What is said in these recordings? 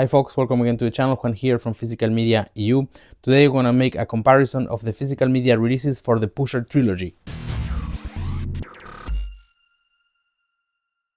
Hi folks, welcome again to the channel. Juan here from Physical Media EU. Today we're going to make a comparison of the physical media releases for the Pusher Trilogy.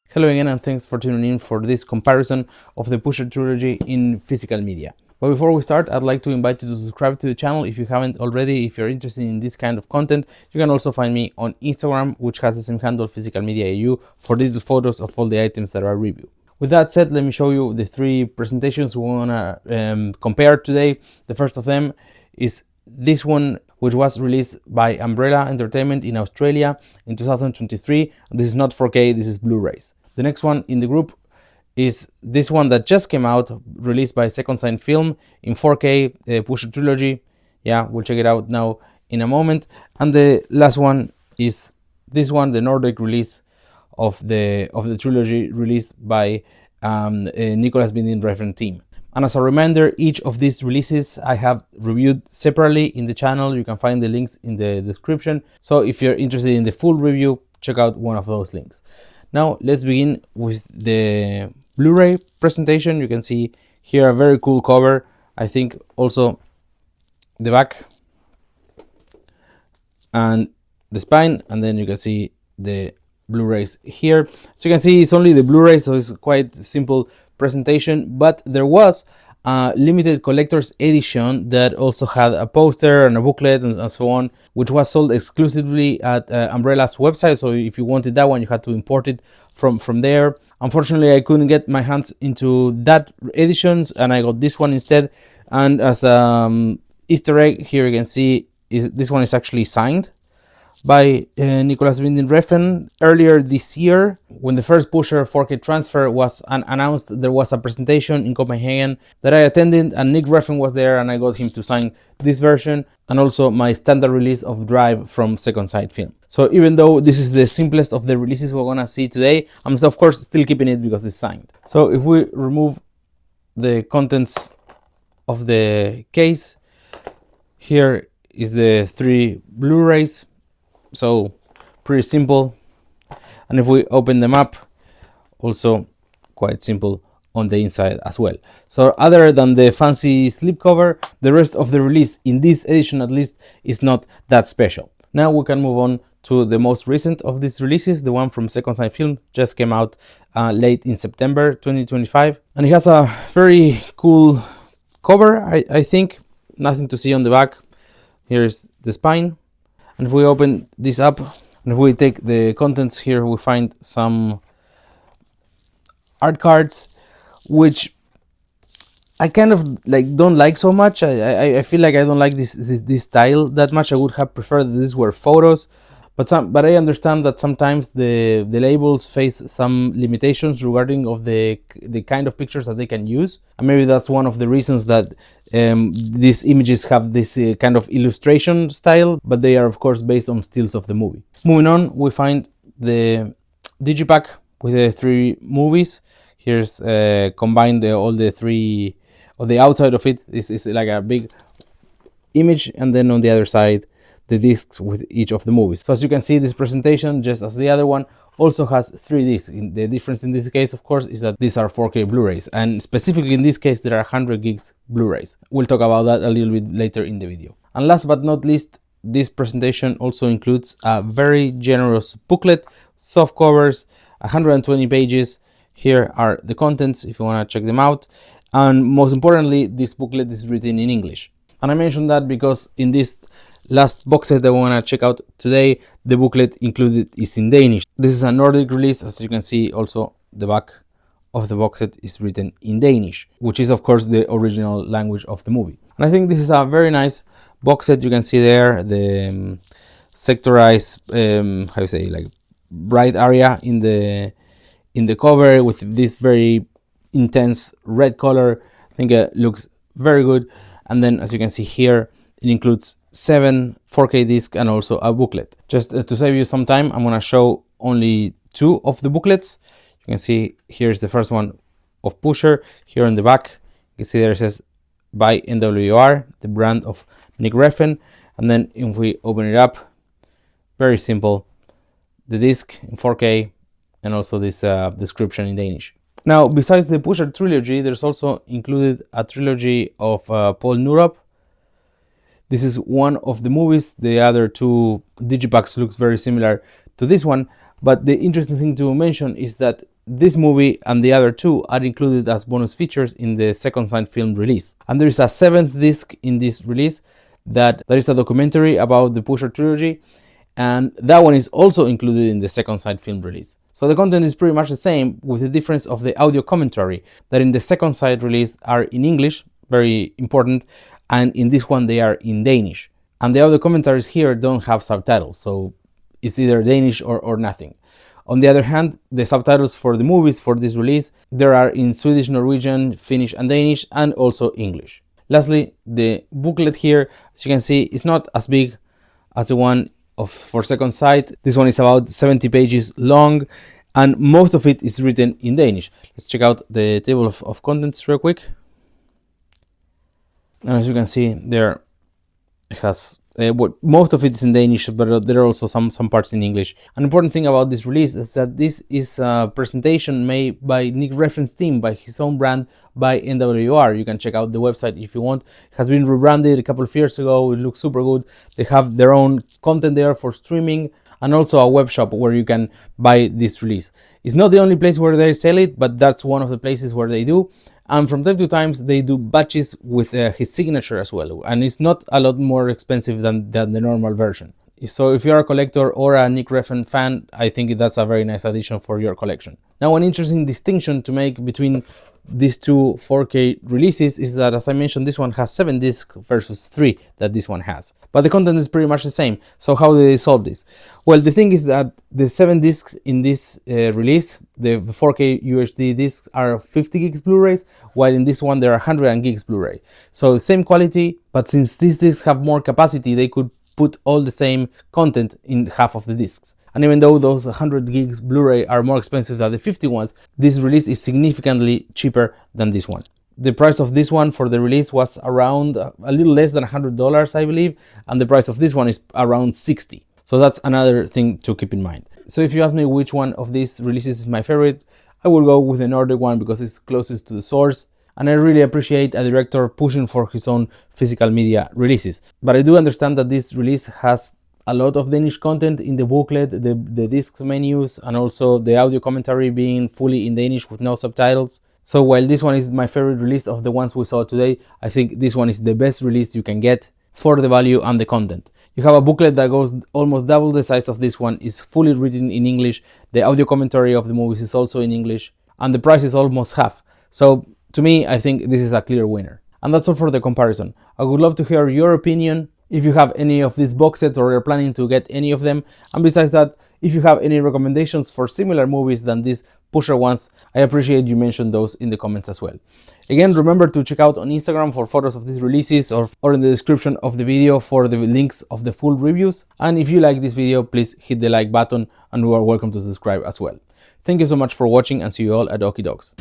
Hello again and thanks for tuning in for this comparison of the Pusher Trilogy in physical media. But before we start, I'd like to invite you to subscribe to the channel if you haven't already. If you're interested in this kind of content, you can also find me on Instagram, which has the same handle, Physical Media EU, for detailed photos of all the items that I review. With that said, let me show you the three presentations we want to compare today. The first of them is this one, which was released by Umbrella Entertainment in Australia in 2023. This is not 4K, this is Blu-rays. The next one in the group is this one that just came out, released by Second Sight Film in 4K, Pusher Trilogy. Yeah, we'll check it out now in a moment. And the last one is this one, the Nordic release of the trilogy, released by Nicholas Winding Refn team. And as a reminder, each of these releases I have reviewed separately in the channel. You can find the links in the description. So if you're interested in the full review, check out one of those links. Now let's begin with the Blu-ray presentation. You can see here a very cool cover. I think also the back and the spine, and then you can see the Blu-rays here. So you can see it's only the Blu-ray, so it's quite simple presentation, but there was a limited collector's edition that also had a poster and a booklet and so on, which was sold exclusively at Umbrella's website. So if you wanted that one, you had to import it from there. Unfortunately, I couldn't get my hands into that editions, and I got this one instead. And as Easter egg, here you can see this one is actually signed by Nicholas Winding Refn. Earlier this year, when the first Pusher 4K transfer was announced, there was a presentation in Copenhagen that I attended, and Nick Refn was there, and I got him to sign this version and also my standard release of Drive from Second Sight Film. So even though this is the simplest of the releases we're gonna see today, I'm of course still keeping it because it's signed. So if we remove the contents of the case, here is the three Blu-rays. So pretty simple, and if we open them up, also quite simple on the inside as well. So other than the fancy slipcover, the rest of the release in this edition at least is not that special. Now we can move on to the most recent of these releases. The one from Second Sight Film just came out late in September 2025, and it has a very cool cover. I think nothing to see on the back. Here's the spine. And if we open this up, and if we take the contents here, we find some art cards, which I kind of don't like so much. I feel like I don't like this style that much. I would have preferred that these were photos, but I understand that sometimes the labels face some limitations regarding of the kind of pictures that they can use, and maybe that's one of the reasons that these images have this kind of illustration style, but they are of course based on stills of the movie. Moving on, we find the digipack with the three movies. Here's combined all the three, or the outside of it is like a big image, and then on the other side the discs with each of the movies. So as you can see, this presentation, just as the other one, also has 3 discs. The difference in this case, of course, is that these are 4K Blu-rays, and specifically in this case there are 100 gigs Blu-rays. We'll talk about that a little bit later in the video. And last but not least, this presentation also includes a very generous booklet, soft covers, 120 pages. Here are the contents if you want to check them out, and most importantly, this booklet is written in English. And I mentioned that because in this last box set that we want to check out today, the booklet included is in Danish. This is a Nordic release. As you can see, also the back of the box set is written in Danish, which is of course the original language of the movie. And I think this is a very nice box set. You can see there the sectorized, how you say, like bright area in the cover with this very intense red color. I think it looks very good. And then as you can see here, it includes 7 4K discs and also a booklet. Just to save you some time, I'm going to show only 2 of the booklets. You can see here's the first one of Pusher. Here on the back, you can see there it says by NWR, the brand of Nick Refn. And then if we open it up, very simple, the disc in 4K and also this description in Danish. Now, besides the Pusher trilogy, there's also included a trilogy of Paul Nurop. This is one of the movies. The other two digipacks looks very similar to this one, but the interesting thing to mention is that this movie and the other two are included as bonus features in the second signed film release. And there is a 7th disc in this release that is a documentary about the Pusher trilogy, and that one is also included in the second signed film release. So the content is pretty much the same, with the difference of the audio commentary that in the second side release are in English, very important, and in this one they are in Danish. And the audio commentaries here don't have subtitles, so it's either Danish or nothing. On the other hand, the subtitles for the movies for this release, there are in Swedish, Norwegian, Finnish and Danish, and also English. Lastly, the booklet here, as you can see, is not as big as the one for second sight. This one is about 70 pages long, and most of it is written in Danish. Let's check out the table of contents real quick. And as you can see, there it has most of it is in Danish, but there are also some parts in English. An important thing about this release is that this is a presentation made by Nick Refn's team, by his own brand, by NWR. You can check out the website if you want. It has been rebranded a couple of years ago. It looks super good. They have their own content there for streaming, and also a web shop where you can buy this release. It's not the only place where they sell it, but that's one of the places where they do. And from time to time, they do batches with his signature as well. And it's not a lot more expensive than the normal version. So if you're a collector or a Nick Refn fan, I think that's a very nice addition for your collection. Now, an interesting distinction to make between these two 4K releases is that, as I mentioned, this one has 7 discs versus 3 that this one has. But the content is pretty much the same. So how do they solve this? Well, the thing is that the 7 discs in this release, the 4K UHD discs, are 50 gigs Blu-rays, while in this one there are 100 gigs Blu-ray. So the same quality, but since these discs have more capacity, they could put all the same content in half of the discs. And even though those 100 gigs Blu-ray are more expensive than the 50 ones, this release is significantly cheaper than this one. The price of this one for the release was around a little less than $100, I believe, and the price of this one is around 60. So that's another thing to keep in mind. So if you ask me which one of these releases is my favorite, I will go with the Nordic one because it's closest to the source. And I really appreciate a director pushing for his own physical media releases. But I do understand that this release has a lot of Danish content in the booklet, the discs menus, and also the audio commentary being fully in Danish with no subtitles. So while this one is my favorite release of the ones we saw today, I think this one is the best release you can get for the value and the content. You have a booklet that goes almost double the size of this one, is fully written in English, the audio commentary of the movies is also in English, and the price is almost half. So to me, I think this is a clear winner. And that's all for the comparison. I would love to hear your opinion, if you have any of these box sets or you're planning to get any of them. And besides that, if you have any recommendations for similar movies than these Pusher ones, I appreciate you mention those in the comments as well. Again, remember to check out on Instagram for photos of these releases, or in the description of the video for the links of the full reviews. And if you like this video, please hit the like button, and you are welcome to subscribe as well. Thank you so much for watching, and see you all at Okie Dogs.